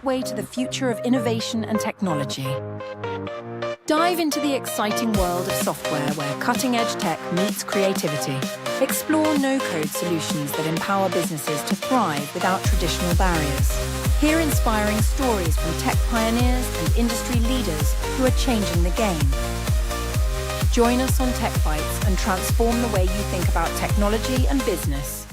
gateway to the future of innovation and technology. Dive into the exciting world of software where cutting-edge tech meets creativity. Explore no-code solutions that empower businesses to thrive without traditional barriers. Hear inspiring stories from tech pioneers and industry leaders who are changing the game. Join us on Tech Bites and transform the way you think about technology and business.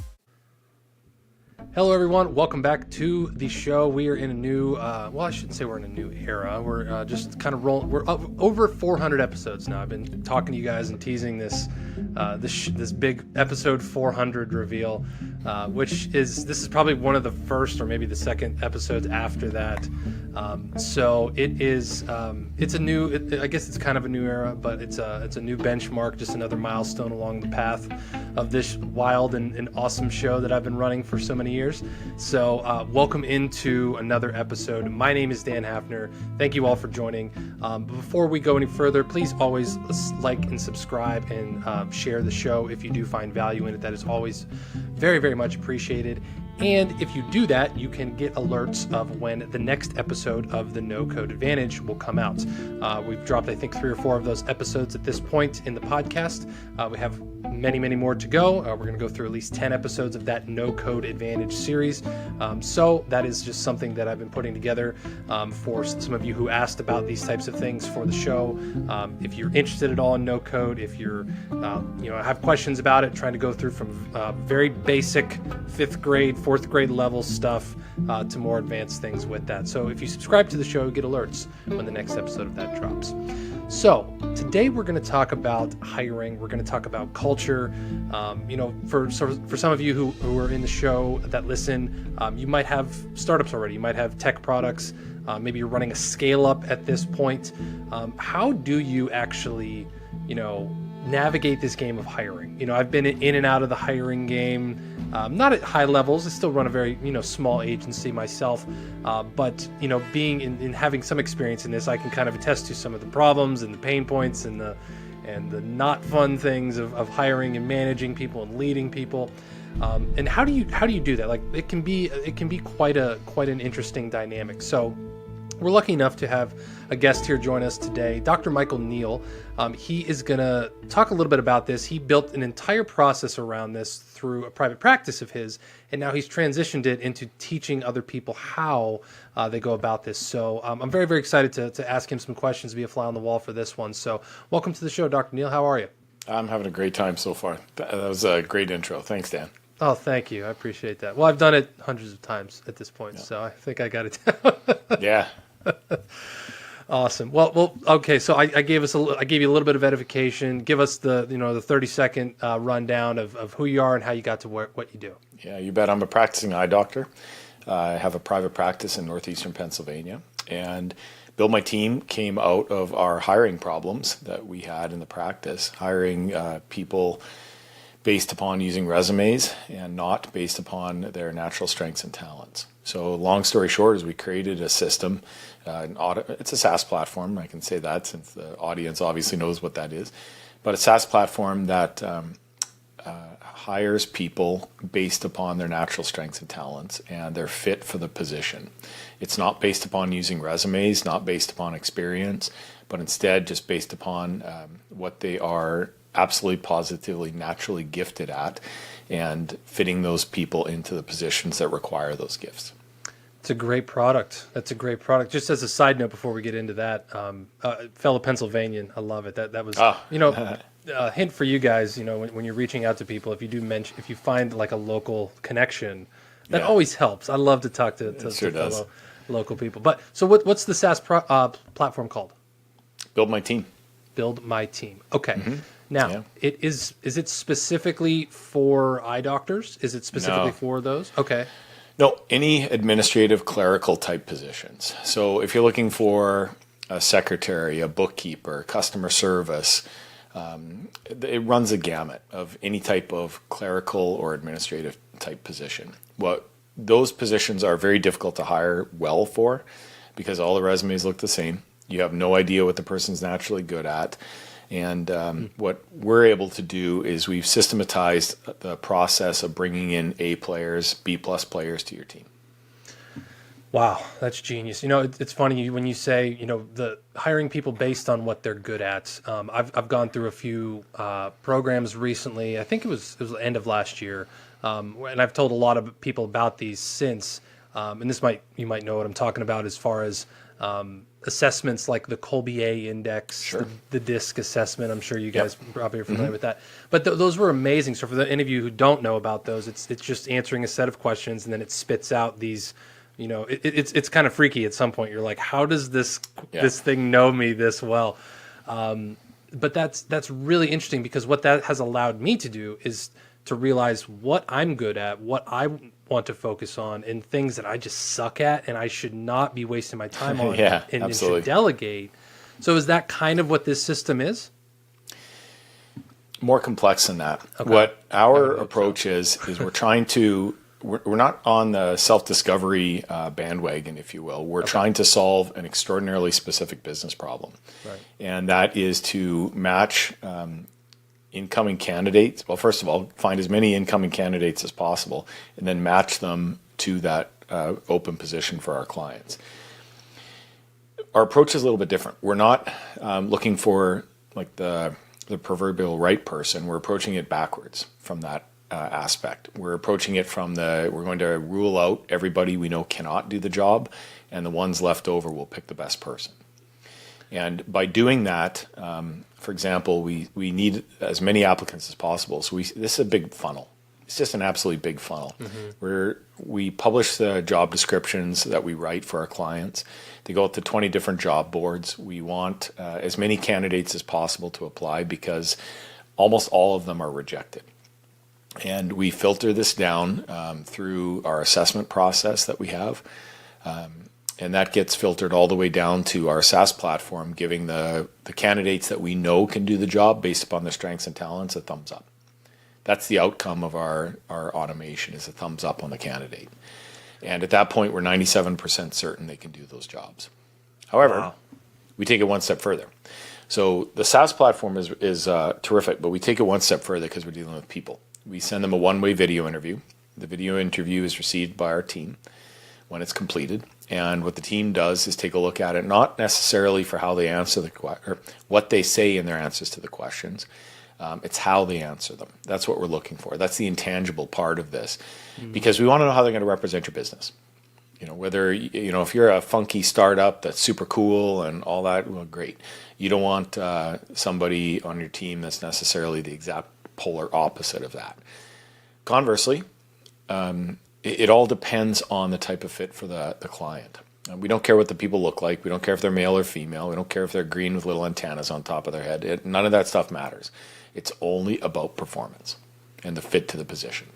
Hello, everyone. Welcome back to the show. We are in a new, well, I shouldn't say we're in a new era. We're just kind of rolling. We're up over 400 episodes now. I've been talking to you guys and teasing this big episode 400 reveal, which is, this is probably one of the first or maybe the second episodes after that. So it is, it's a new, I guess it's kind of a new era, but it's a new benchmark, just another milestone along the path of this wild and awesome show that I've been running for so many years. So welcome into another episode. My name is Dan Hafner. Thank you all for joining. Before we go any further, please always like and subscribe and share the show if you do find value in it. That is always very, very much appreciated. And if you do that, you can get alerts of when the next episode of the No Code Advantage will come out. We've dropped, I think, 3 or 4 of those episodes at this point in the podcast. We have many, many more to go. We're going to go through at least 10 episodes of that No Code Advantage series. So that is just something that I've been putting together for some of you who asked about these types of things for the show. If you're interested at all in no code, if you're, have questions about it, trying to go through from very basic 5th grade, 4th grade level stuff to more advanced things with that. So if you subscribe to the show, you get alerts when the next episode of that drops. So today we're going to talk about hiring. We're going to talk about culture. For some of you who are in the show that listen, you might have startups already. You might have tech products. Maybe you're running a scale up at this point. How do you actually, navigate this game of hiring? I've been in and out of the hiring game, not at high levels. I still run a very, small agency myself. But being in having some experience in this, I can kind of attest to some of the problems and the pain points and the not fun things of hiring and managing people and leading people. And how do you do that? Like it can be quite an interesting dynamic. So we're lucky enough to have a guest here join us today, Dr. Michael Neal. He is going to talk a little bit about this. He built an entire process around this through a private practice of his, and now he's transitioned it into teaching other people how they go about this. So I'm very, very excited to ask him some questions, be a fly on the wall for this one. So welcome to the show, Dr. Neal. How are you? I'm having a great time so far. That was a great intro. Thanks, Dan. Oh, thank you. I appreciate that. Well, I've done it hundreds of times at this point, so I think I got it down. Yeah. Awesome. Well. Okay. So I gave you a little bit of edification. Give us the 30-second rundown of who you are and how you got to what you do. Yeah, you bet. I'm a practicing eye doctor. I have a private practice in northeastern Pennsylvania, and Build My Team came out of our hiring problems that we had in the practice, hiring people based upon using resumes and not based upon their natural strengths and talents. So long story short is we created a system, it's a SaaS platform, I can say that since the audience obviously knows what that is, but a SaaS platform that hires people based upon their natural strengths and talents and their fit for the position. It's not based upon using resumes, not based upon experience, but instead just based upon what they are absolutely positively naturally gifted at and fitting those people into the positions that require those gifts. It's a great product. That's a great product. Just as a side note before we get into that, fellow Pennsylvanian, I love it. That was, a hint for you guys, when you're reaching out to people, if you find like a local connection, that always helps. I love to talk to fellow local people. But so what's the SaaS platform called? Build My Team. Build My Team. Okay. Mm-hmm. Now, Yeah. Is it specifically for eye doctors? Is it specifically for those? Okay. No, any administrative clerical type positions. So if you're looking for a secretary, a bookkeeper, customer service, it runs a gamut of any type of clerical or administrative type position. Those positions are very difficult to hire well for because all the resumes look the same. You have no idea what the person's naturally good at. And what we're able to do is we've systematized the process of bringing in A players, B+ players to your team. Wow, that's genius. It's funny when you say, the hiring people based on what they're good at. I've gone through a few programs recently. I think it was the end of last year, and I've told a lot of people about these since. And you might know what I'm talking about as far as assessments like the Colbier Index, Sure. the DISC assessment. I'm sure you guys probably are familiar with that. But those were amazing. So for any of you who don't know about those, it's just answering a set of questions and then it spits out these. It's kind of freaky at some point. You're like, how does this thing know me this well? But that's really interesting because what that has allowed me to do is to realize what I'm good at, what I want to focus on, and things that I just suck at and I should not be wasting my time on and should delegate. So is that kind of what this system is? More complex than that. Okay. What our approach is we're not on the self-discovery bandwagon, if you will. We're trying to solve an extraordinarily specific business problem. Right. And that is to match incoming candidates. Well, first of all, find as many incoming candidates as possible and then match them to that open position for our clients. Our approach is a little bit different. We're not looking for like the proverbial right person. We're approaching it backwards from that aspect. We're approaching it from we're going to rule out everybody we know cannot do the job, and the ones left over will pick the best person. And by doing that, for example, we need as many applicants as possible. So this is a big funnel. It's just an absolutely big funnel where we publish the job descriptions that we write for our clients. They go out to 20 different job boards. We want as many candidates as possible to apply because almost all of them are rejected. And we filter this down through our assessment process that we have. And that gets filtered all the way down to our SaaS platform, giving the candidates that we know can do the job based upon their strengths and talents a thumbs up. That's the outcome of our automation, is a thumbs up on the candidate. And at that point, we're 97% certain they can do those jobs. However, we take it one step further. So the SaaS platform is terrific, but we take it one step further because we're dealing with people. We send them a one-way video interview. The video interview is received by our team when it's completed. And what the team does is take a look at it, not necessarily for how they answer or what they say in their answers to the questions. It's how they answer them. That's what we're looking for. That's the intangible part of this, because we want to know how they're going to represent your business. Whether, if you're a funky startup that's super cool and all that, well, great. You don't want somebody on your team that's necessarily the exact polar opposite of that. Conversely, it all depends on the type of fit for the client. We don't care what the people look like. We don't care if they're male or female. We don't care if they're green with little antennas on top of their head. None of that stuff matters. It's only about performance and the fit to the position.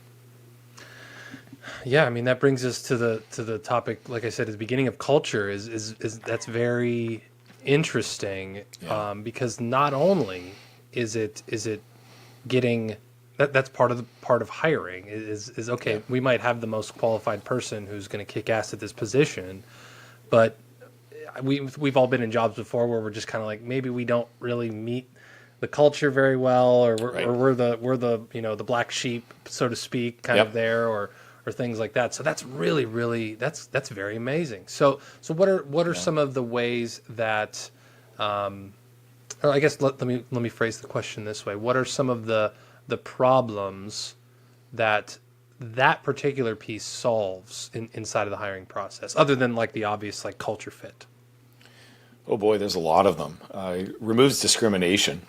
Yeah, I mean, that brings us to the topic, like I said at the beginning, of culture. Is that's very interesting, because not only is it getting that's part of hiring is okay. We might have the most qualified person who's going to kick ass at this position, but we've all been in jobs before where we're just kind of like, maybe we don't really meet the culture very well, or we're the the black sheep, so to speak, kind of there, or things like that. So that's really that's very amazing. So what are some of the ways that or I guess let me phrase the question this way. What are some of the problems that particular piece solves inside of the hiring process, other than like the obvious like culture fit? Oh boy, there's a lot of them. It removes discrimination.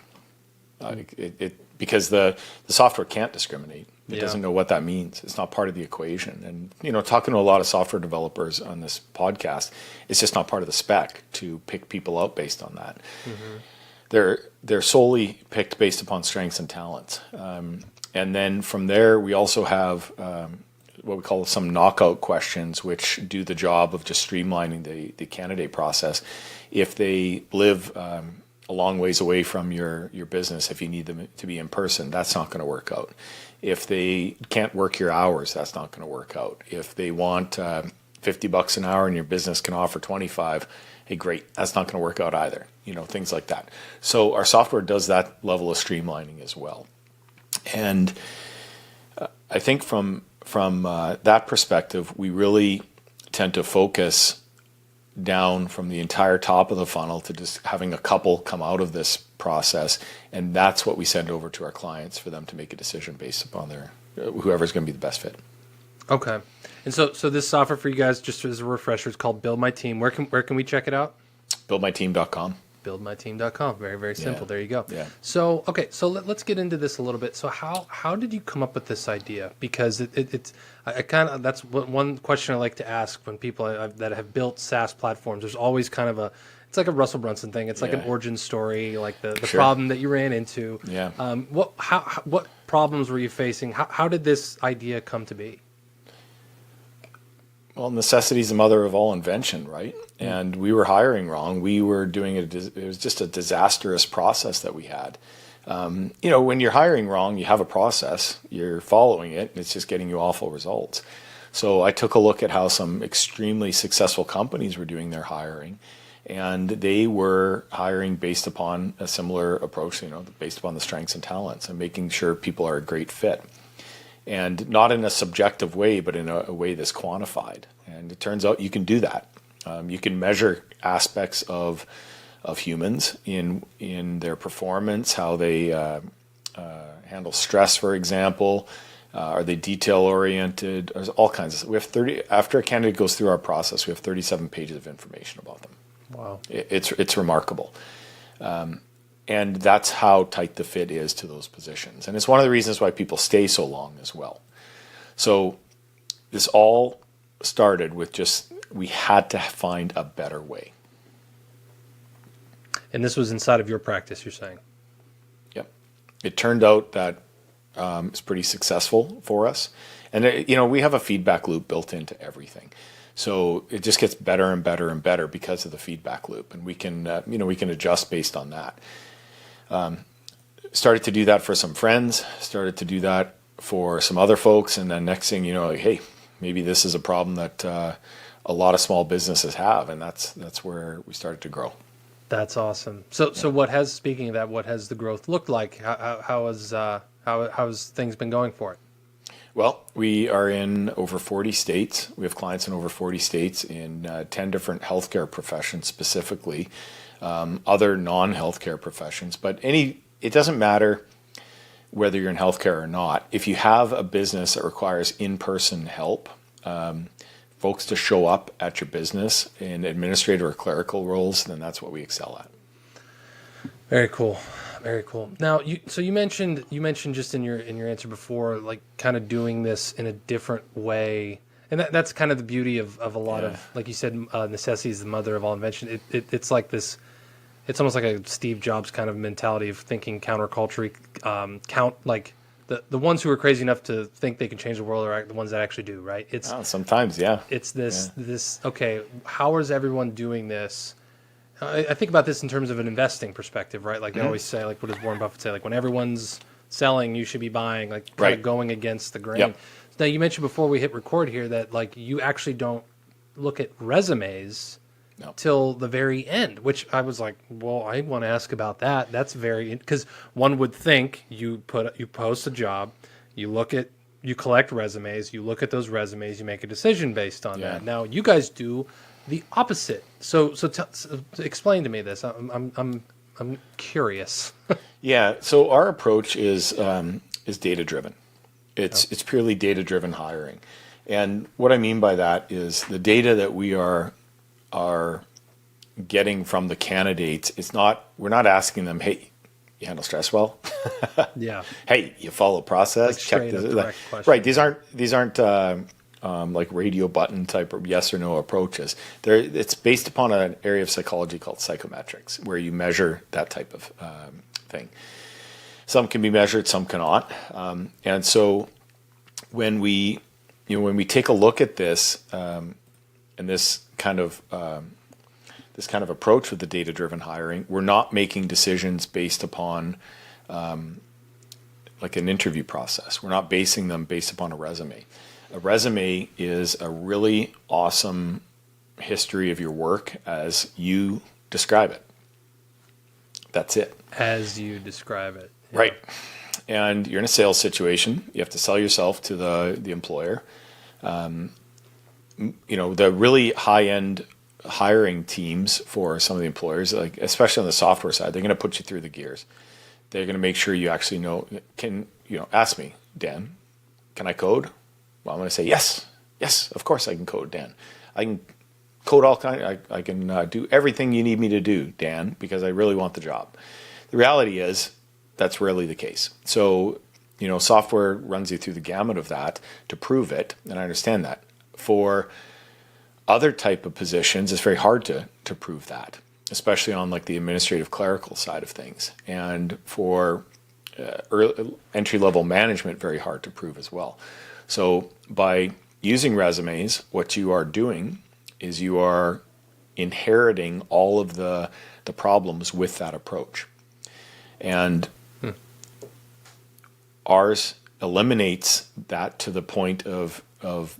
Because the software can't discriminate. It doesn't know what that means. It's not part of the equation. And talking to a lot of software developers on this podcast, it's just not part of the spec to pick people out based on that. They're solely picked based upon strengths and talents. And then from there, we also have what we call some knockout questions, which do the job of just streamlining the candidate process. If they live a long ways away from your business, if you need them to be in person, that's not going to work out. If they can't work your hours, that's not going to work out. If they want $50 an hour and your business can offer 25, hey, great, that's not going to work out either. Things like that. So our software does that level of streamlining as well. And I think from that perspective, we really tend to focus down from the entire top of the funnel to just having a couple come out of this process, and that's what we send over to our clients for them to make a decision based upon their whoever's going to be the best fit. Okay. And so this software for you guys, just as a refresher, it's called Build My Team. Where can we check it out? BuildMyTeam.com. BuildMyTeam.com. Very, very simple. Yeah. There you go. Yeah. So, okay. So let's get into this a little bit. So how did you come up with this idea? Because I kind of, that's one question I like to ask when people that have built SaaS platforms. There's always kind of it's like a Russell Brunson thing. It's like an origin story, like the Sure. problem that you ran into. Yeah. What problems were you facing? How did this idea come to be? Well, necessity is the mother of all invention, right? And we were hiring wrong. We were doing it. It was just a disastrous process that we had. When you're hiring wrong, you have a process, you're following it, and it's just getting you awful results. So I took a look at how some extremely successful companies were doing their hiring, and they were hiring based upon a similar approach, based upon the strengths and talents and making sure people are a great fit. And not in a subjective way, but in a way that's quantified. And it turns out you can do that. You can measure aspects of humans in their performance, how they handle stress, for example. Are they detail oriented? There's all kinds of. We have 30. After a candidate goes through our process, we have 37 pages of information about them. Wow, it's remarkable. And that's how tight the fit is to those positions. And it's one of the reasons why people stay so long as well. So this all started with we had to find a better way. And this was inside of your practice, you're saying? Yep. It turned out that it's pretty successful for us. And, we have a feedback loop built into everything. So it just gets better and better and better because of the feedback loop. And we can adjust based on that. Started to do that for some friends, started to do that for some other folks, and then next thing you know, hey, maybe this is a problem that a lot of small businesses have, and that's where we started to grow. That's awesome. So speaking of that, what has the growth looked like? How has things been going for it? Well, we are in over 40 states. We have clients in over 40 states in 10 different healthcare professions specifically. Other non-healthcare professions, but it doesn't matter whether you're in healthcare or not. If you have a business that requires in-person help, folks to show up at your business in administrative or clerical roles, then that's what we excel at. Very cool. Very cool. Now, you mentioned just in your answer before, like kind of doing this in a different way. And that's kind of the beauty of a lot of, like you said, necessity is the mother of all invention. It's like this. It's almost like a Steve Jobs kind of mentality of thinking counterculture. Like the ones who are crazy enough to think they can change the world are the ones that actually do, right? Sometimes, yeah. It's this. Okay, how is everyone doing this? I think about this in terms of an investing perspective, right? Like they always say, like what does Warren Buffett say? Like when everyone's selling, you should be buying. Like kind of going against the grain. Yep. Now you mentioned before we hit record here that like you actually don't look at resumes till the very end, which I was like, well, I want to ask about that. That's because one would think you post a job, you collect resumes, you look at those resumes, you make a decision based on that. Now you guys do the opposite. So explain to me this. I'm curious. Yeah. So our approach is data driven. It's purely data driven hiring, and what I mean by that is the data that we are getting from the candidates. We're not asking them, hey, you handle stress well. Yeah. Hey, you follow process. Like check this. Right. These aren't like radio button type of yes or no approaches. It's based upon an area of psychology called psychometrics, where you measure that type of thing. Some can be measured, some cannot. And so when we take a look at this and this kind of approach with the data-driven hiring, we're not making decisions based upon like an interview process. We're not basing them based upon a resume. A resume is a really awesome history of your work as you describe it. That's it. As you describe it. Yeah. Right. And you're in a sales situation. You have to sell yourself to the employer. the really high end hiring teams for some of the employers, like especially on the software side, they're going to put you through the gears. They're going to make sure you actually know. Ask me, Dan, can I code? Well, I'm going to say yes, of course I can code, Dan. I can code all kind. I can do everything you need me to do, Dan, because I really want the job. The reality is that's rarely the case. So, software runs you through the gamut of that to prove it, and I understand that. For other type of positions, it's very hard to prove that, especially on like the administrative clerical side of things. And for entry-level management, very hard to prove as well. So by using resumes, what you are doing is you are inheriting all of the problems with that approach. And ours eliminates that to the point of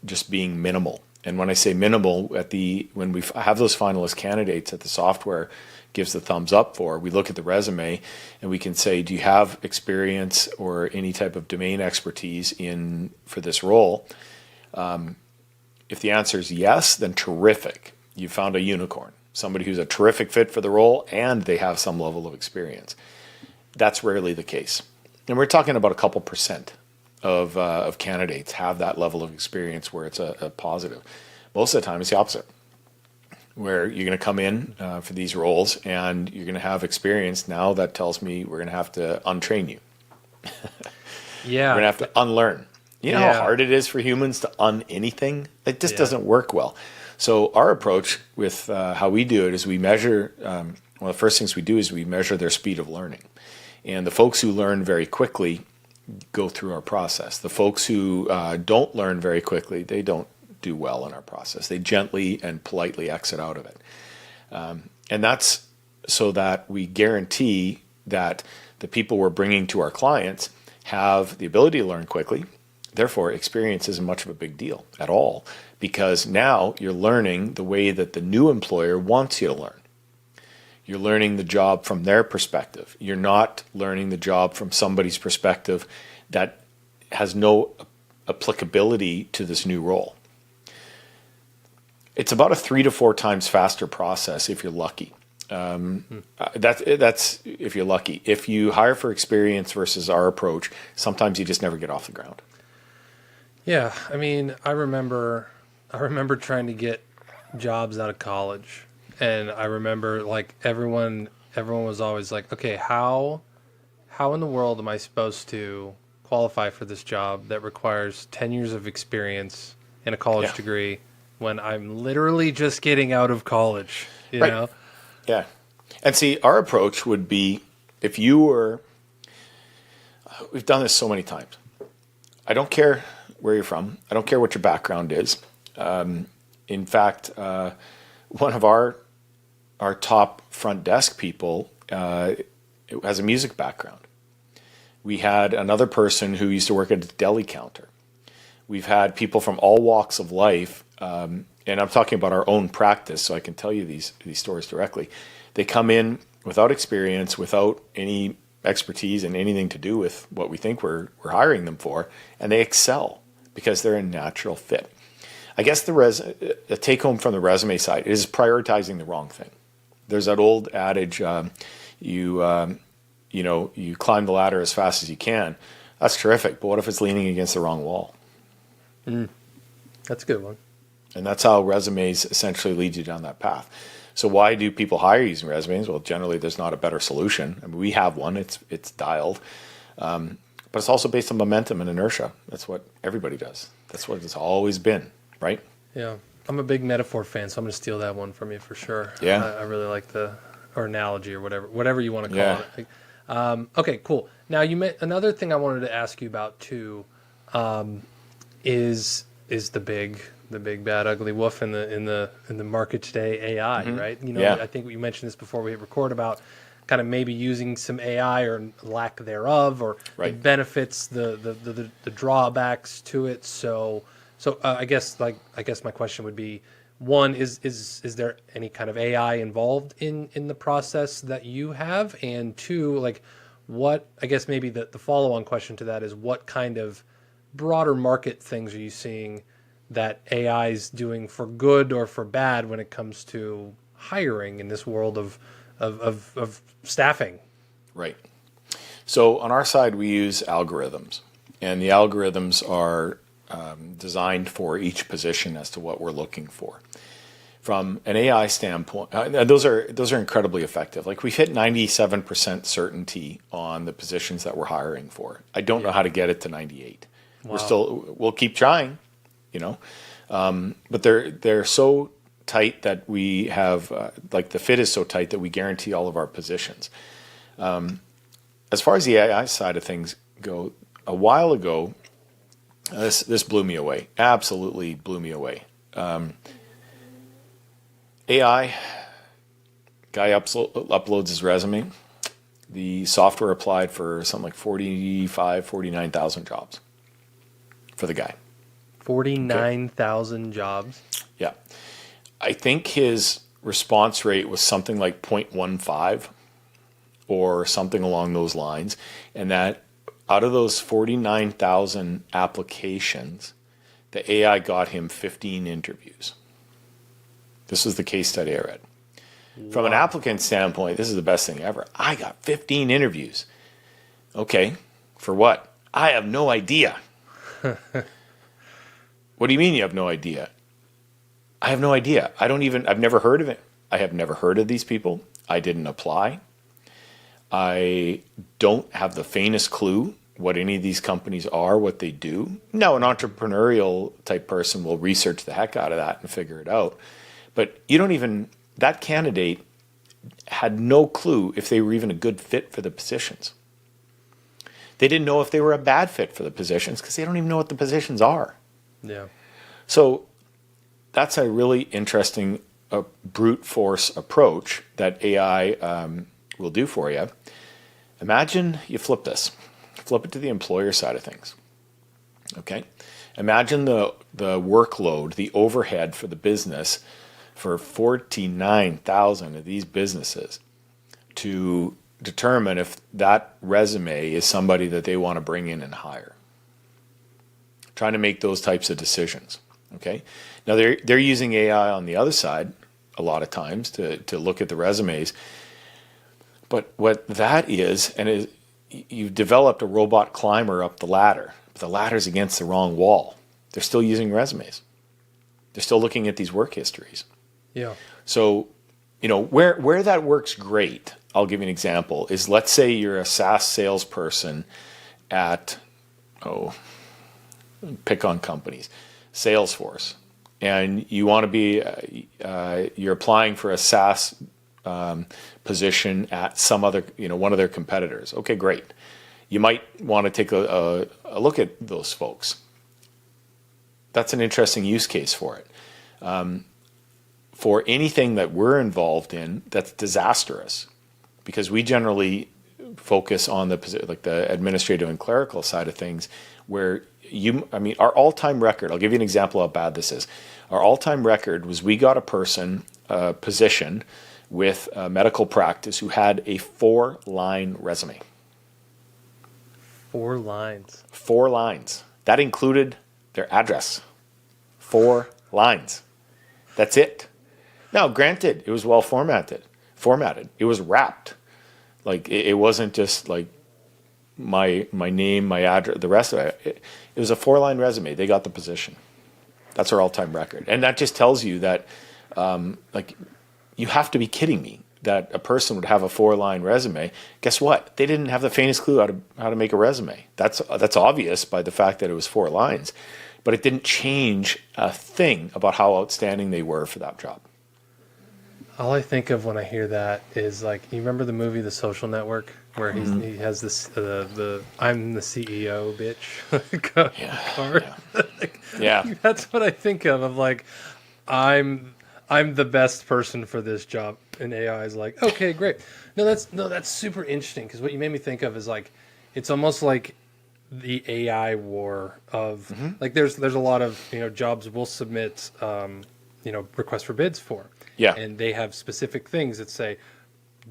just being minimal. And when I say minimal, when we have those finalist candidates that the software gives the thumbs up for, we look at the resume and we can say, do you have experience or any type of domain expertise for this role? If the answer is yes, then terrific. You found a unicorn, somebody who's a terrific fit for the role and they have some level of experience. That's rarely the case. And we're talking about a couple percent of candidates have that level of experience where it's a positive. Most of the time it's the opposite, where you're going to come in for these roles and you're going to have experience. Now that tells me we're going to have to untrain you. Yeah. We're going to have to unlearn. You know how hard it is for humans to anything? It just doesn't work well. So our approach with how we do it is we measure, one of the first things we do is we measure their speed of learning. And the folks who learn very quickly go through our process. The folks who don't learn very quickly, they don't do well in our process. They gently and politely exit out of it. And that's so that we guarantee that the people we're bringing to our clients have the ability to learn quickly. Therefore, experience isn't much of a big deal at all, because now you're learning the way that the new employer wants you to learn. You're learning the job from their perspective. You're not learning the job from somebody's perspective that has no applicability to this new role. It's about a 3 to 4 times faster process if you're lucky. That's if you're lucky. If you hire for experience versus our approach, sometimes you just never get off the ground. Yeah, I mean, I remember trying to get jobs out of college. And I remember like everyone was always like, okay, how in the world am I supposed to qualify for this job that requires 10 years of experience and a college degree when I'm literally just getting out of college, you know? Yeah. And see, our approach would be if you were, we've done this so many times. I don't care where you're from. I don't care what your background is. In fact, one of our top front desk people has a music background. We had another person who used to work at a deli counter. We've had people from all walks of life, and I'm talking about our own practice, so I can tell you these stories directly. They come in without experience, without any expertise and anything to do with what we think we're hiring them for, and they excel because they're a natural fit. I guess the take home from the resume side is prioritizing the wrong thing. There's that old adage, you climb the ladder as fast as you can. That's terrific, but what if it's leaning against the wrong wall? That's a good one. And that's how resumes essentially lead you down that path. So why do people hire using resumes? Well, generally there's not a better solution. I mean, we have one, it's dialed. But it's also based on momentum and inertia. That's what everybody does. That's what it's always been, right? Yeah. I'm a big metaphor fan, so I'm going to steal that one from you for sure. Yeah. I really like or analogy or whatever you want to call it. Okay, cool. Now another thing I wanted to ask you about too, is the big bad ugly wolf in the market today, AI, right? I think you mentioned this before we hit record about kind of maybe using some AI or lack thereof, or the benefits, the drawbacks to it. So I guess my question would be, one, is there any kind of AI involved in the process that you have? And two, like what, I guess maybe the follow-on question to that is, what kind of broader market things are you seeing that AI is doing for good or for bad when it comes to hiring in this world of staffing. Right. So on our side, we use algorithms, and the algorithms are designed for each position as to what we're looking for. From an AI standpoint, those are incredibly effective. Like we've hit 97% certainty on the positions that we're hiring for. I don't know how to get it to 98. Wow. We'll keep trying, but they're so tight that we have like the fit is so tight that we guarantee all of our positions. As far as the AI side of things go, a while ago, this blew me away. Absolutely blew me away. AI guy uploads his resume. The software applied for something like 49,000 jobs for the guy. 49,000 jobs. Yeah. I think his response rate was something like 0.15 or something along those lines. And that out of those 49,000 applications, the AI got him 15 interviews. This was the case study I read. From an applicant standpoint, this is the best thing ever. I got 15 interviews. Okay, for what? I have no idea. What do you mean you have no idea? I have no idea. I've never heard of it. I have never heard of these people. I didn't apply. I don't have the faintest clue what any of these companies are, what they do. Now, an entrepreneurial type person will research the heck out of that and figure it out. But that candidate had no clue if they were even a good fit for the positions. They didn't know if they were a bad fit for the positions because they don't even know what the positions are. Yeah. So that's a really interesting brute force approach that AI will do for you. Imagine you flip this. Flip it to the employer side of things. Okay? Imagine the workload, the overhead for the business for 49,000 of these businesses to determine if that resume is somebody that they want to bring in and hire. Trying to make those types of decisions. Okay. Now they're using AI on the other side a lot of times to look at the resumes. But what that is you've developed a robot climber up the ladder. But the ladder's against the wrong wall. They're still using resumes. They're still looking at these work histories. Yeah. So, where that works great, I'll give you an example, is let's say you're a SaaS salesperson at, pick on companies, Salesforce, and you want to be, you're applying for a SaaS position at some other, one of their competitors. Okay, great. You might want to take a look at those folks. That's an interesting use case for it. For anything that we're involved in, that's disastrous, because we generally focus on the administrative and clerical side of things, where our all-time record. I'll give you an example of how bad this is. Our all-time record was we got a person, position with a medical practice who had a 4-line resume. 4 lines. 4 lines. That included their address. 4 lines. That's it. Now, granted, it was well formatted. It was wrapped. Like it wasn't just like my name, my address, the rest of it. It was a 4-line resume. They got the position. That's our all-time record, and that just tells you that, you have to be kidding me that a person would have a 4-line resume. Guess what? They didn't have the faintest clue how to make a resume. That's obvious by the fact that it was 4 lines, but it didn't change a thing about how outstanding they were for that job. All I think of when I hear that is you remember the movie The Social Network, where he has this I'm the CEO bitch card. Yeah. That's what I think of I'm the best person for this job, and AI is like, okay, great. That's super interesting, because what you made me think of is it's almost like the AI war of there's a lot of jobs we'll submit requests for bids for. Yeah. And they have specific things that say,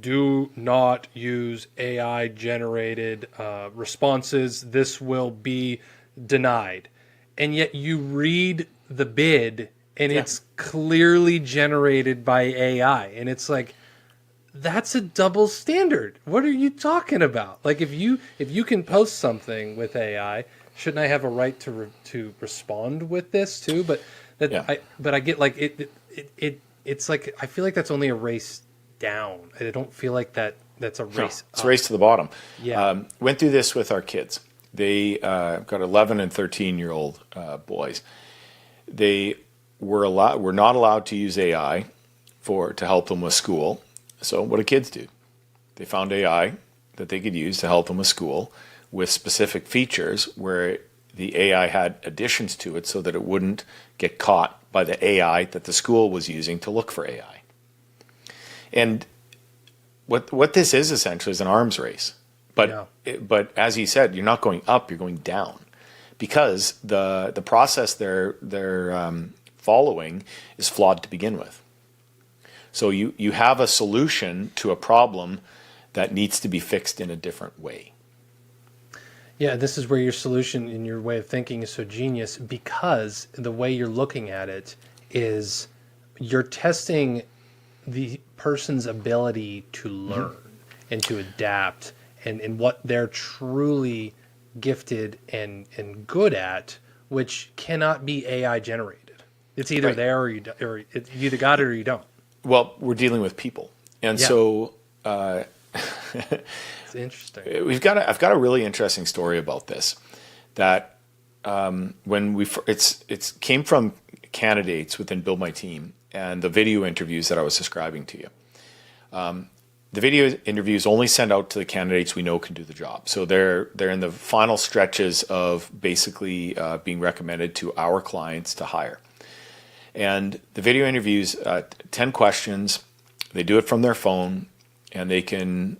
do not use AI generated responses. This will be denied. And yet you read the bid and it's clearly generated by AI. And it's like, that's a double standard. What are you talking about? Like, if you can post something with AI, shouldn't I have a right to respond with this too? But I get like it's like, I feel like that's only a race down. I don't feel like that's a race. It's a race to the bottom. Yeah. Went through this with our kids. They got 11 and 13-year-old boys. They were not allowed to use AI to help them with school. So what do kids do? They found AI that they could use to help them with school with specific features where the AI had additions to it so that it wouldn't get caught by the AI that the school was using to look for AI. And what this is essentially is an arms race. But as you said, you're not going up, you're going down. Because the process they're following is flawed to begin with. So you have a solution to a problem that needs to be fixed in a different way. Yeah, this is where your solution and your way of thinking is so genius, because the way you're looking at it is you're testing the person's ability to learn and to adapt and what they're truly gifted and good at, which cannot be AI generated. It's either there or you either got it or you don't. Well, we're dealing with people, and so it's interesting. I've got a really interesting story about this. That when it came from candidates within Build My Team and the video interviews that I was describing to you. The video interviews only send out to the candidates we know can do the job. So they're in the final stretches of basically being recommended to our clients to hire. And the video interviews, 10 questions, they do it from their phone, and they can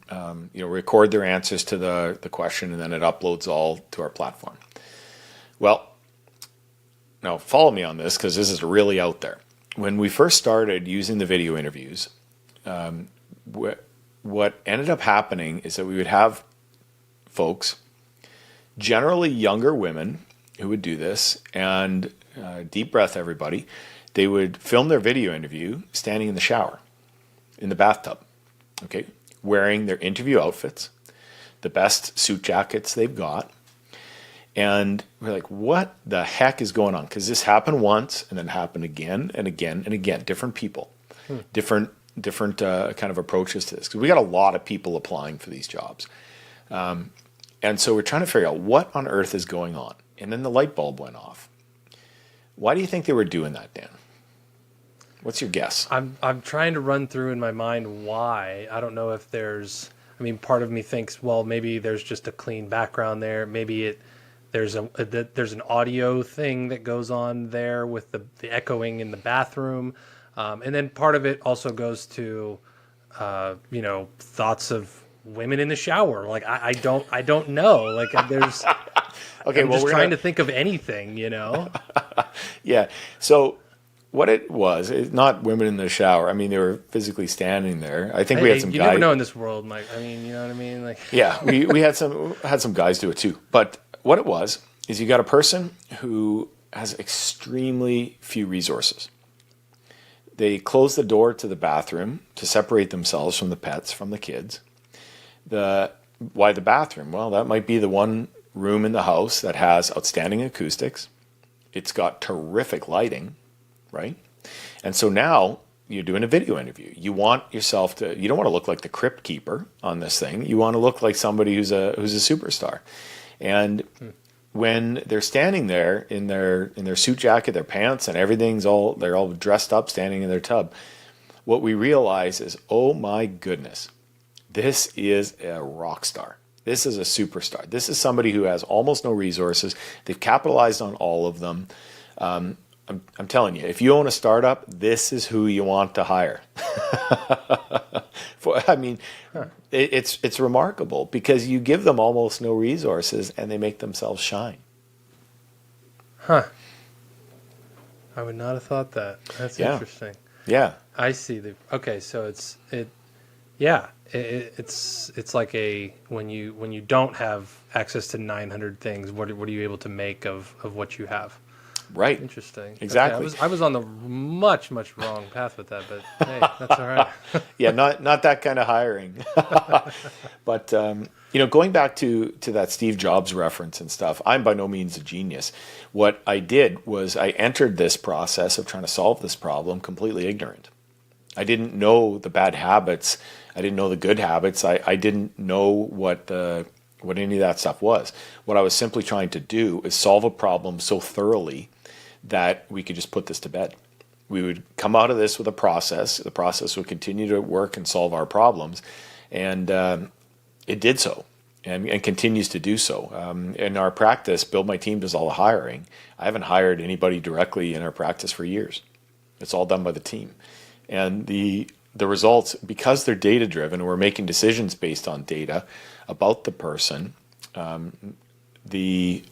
record their answers to the question, and then it uploads all to our platform. Well, now follow me on this, because this is really out there. When we first started using the video interviews, what ended up happening is that we would have folks, generally younger women, who would do this, and deep breath everybody, they would film their video interview standing in the shower, in the bathtub, okay, wearing their interview outfits, the best suit jackets they've got. And we're like, what the heck is going on? Because this happened once and then happened again and again and again. Different people, different kind of approaches to this. Because we got a lot of people applying for these jobs. And so we're trying to figure out what on earth is going on. And then the light bulb went off. Why do you think they were doing that, Dan? What's your guess? I'm trying to run through in my mind why. I don't know if part of me thinks, well, maybe there's just a clean background there. Maybe there's an audio thing that goes on there with the echoing in the bathroom. And then part of it also goes to, thoughts of women in the shower. Like, I don't know. Like, there's, okay, I'm just trying to think of anything, Yeah. So what it was, it's not women in the shower. I mean, they were physically standing there. I think we had some guys. You never know in this world, Mike. I mean, you know what I mean? Like, yeah, we had some guys do it too. But what it was is you got a person who has extremely few resources. They close the door to the bathroom to separate themselves from the pets, from the kids. Why the bathroom? Well, that might be the one room in the house that has outstanding acoustics. It's got terrific lighting, right? And so now you're doing a video interview. You want yourself to, you don't want to look like the crypt keeper on this thing. You want to look like somebody who's a superstar. And when they're standing there in their suit jacket, their pants, and they're all dressed up, standing in their tub, what we realize is, oh my goodness, this is a rock star. This is a superstar. This is somebody who has almost no resources. They've capitalized on all of them. I'm telling you, if you own a startup, this is who you want to hire. It's remarkable because you give them almost no resources and they make themselves shine. Huh. I would not have thought that. That's interesting. Yeah. I see okay, so it's like when you don't have access to 900 things, what are you able to make of what you have? Right. Interesting. Exactly. Okay, I was on the much wrong path with that, but hey, that's all right. Yeah, not that kind of hiring. But going back to that Steve Jobs reference and stuff, I'm by no means a genius. What I did was I entered this process of trying to solve this problem completely ignorant. I didn't know the bad habits. I didn't know the good habits. I didn't know what any of that stuff was. What I was simply trying to do is solve a problem so thoroughly that we could just put this to bed. We would come out of this with a process. The process would continue to work and solve our problems. And it did so and continues to do so. In our practice, Build My Team does all the hiring. I haven't hired anybody directly in our practice for years. It's all done by the team. And the results, because they're data driven, we're making decisions based on data about the person. We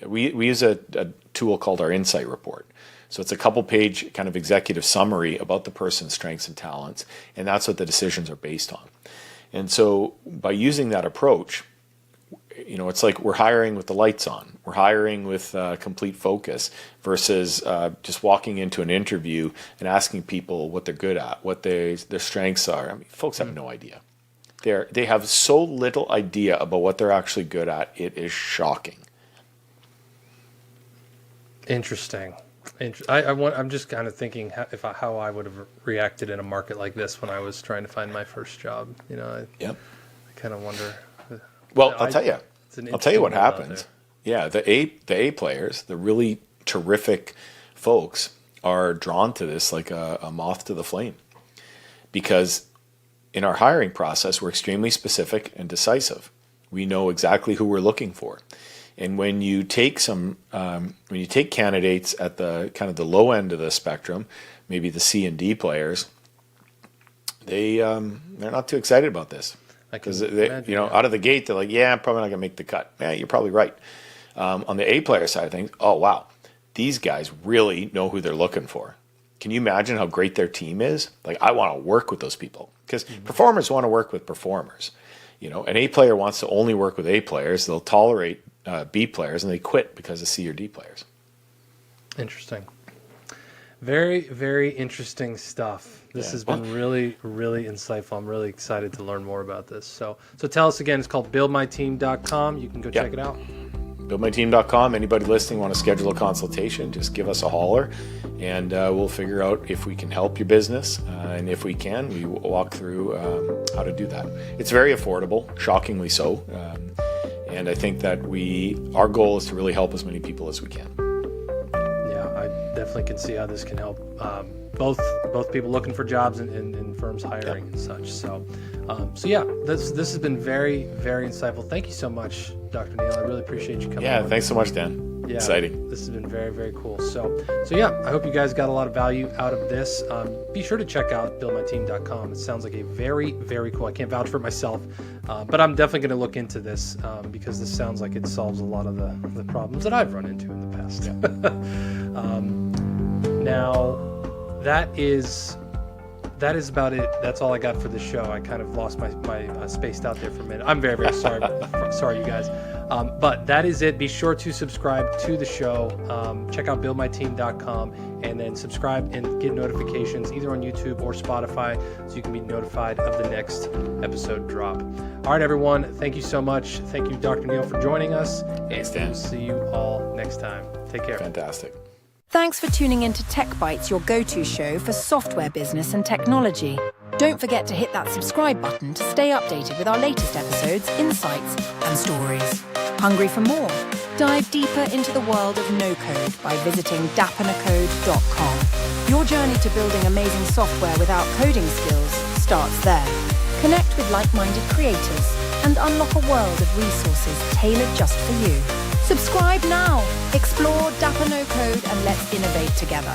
use a tool called our Insight Report. So it's a couple-page kind of executive summary about the person's strengths and talents, and that's what the decisions are based on. And so by using that approach, it's like we're hiring with the lights on. We're hiring with complete focus versus just walking into an interview and asking people what they're good at, what their strengths are. I mean, folks have no idea. They have so little idea about what they're actually good at. It is shocking. Interesting. I'm just kind of thinking how I would have reacted in a market like this when I was trying to find my first job. I kind of wonder. Well, I'll tell you what happens. Yeah, the A players, the really terrific folks, are drawn to this like a moth to the flame, because in our hiring process, we're extremely specific and decisive. We know exactly who we're looking for. And when you take candidates at the kind of the low end of the spectrum, maybe the C and D players, they're not too excited about this, because out of the gate they're like, yeah, I'm probably not gonna make the cut. Yeah, you're probably right. On the A player side of things, oh wow, these guys really know who they're looking for. Can you imagine how great their team is? Like, I want to work with those people, because performers want to work with performers. An A player wants to only work with A players. They'll tolerate B players, and they quit because of C or D players. Interesting. Very, very interesting stuff. This has been really, really insightful. I'm really excited to learn more about this. So tell us again. It's called buildmyteam.com. You can go check it out. Buildmyteam.com. Anybody listening want to schedule a consultation, just give us a holler, and we'll figure out if we can help your business. And if we can, we will walk through how to do that. It's very affordable, shockingly so. And I think that our goal is to really help as many people as we can. Yeah, I definitely can see how this can help both people looking for jobs and firms hiring and such. So yeah, this has been very, very insightful. Thank you so much, Dr. Neal. I really appreciate you coming on. Yeah, thanks so much, Dan. Yeah, exciting. This has been very, very cool. So yeah, I hope you guys got a lot of value out of this. Be sure to check out buildmyteam.com. It sounds like a very, very cool. I can't vouch for it myself, but I'm definitely going to look into this because this sounds like it solves a lot of the problems that I've run into in the past. Yeah. Now, that is about it. That's all I got for this show. I kind of lost my spaced out there for a minute. I'm very, very sorry. Sorry, you guys. But that is it. Be sure to subscribe to the show. Check out buildmyteam.com, and then subscribe and get notifications either on YouTube or Spotify, so you can be notified of the next episode drop. All right, everyone. Thank you so much. Thank you, Dr. Neal, for joining us. Thanks, Dan. We'll see you all next time. Take care. Fantastic. Thanks for tuning in to Tech Bites, your go-to show for software business and technology. Don't forget to hit that subscribe button to stay updated with our latest episodes, insights, and stories. Hungry for more? Dive deeper into the world of no-code by visiting dapanacode.com. Your journey to building amazing software without coding skills starts there. Connect with like-minded creators and unlock a world of resources tailored just for you. Subscribe now. Explore Dapper No Code and let's innovate together.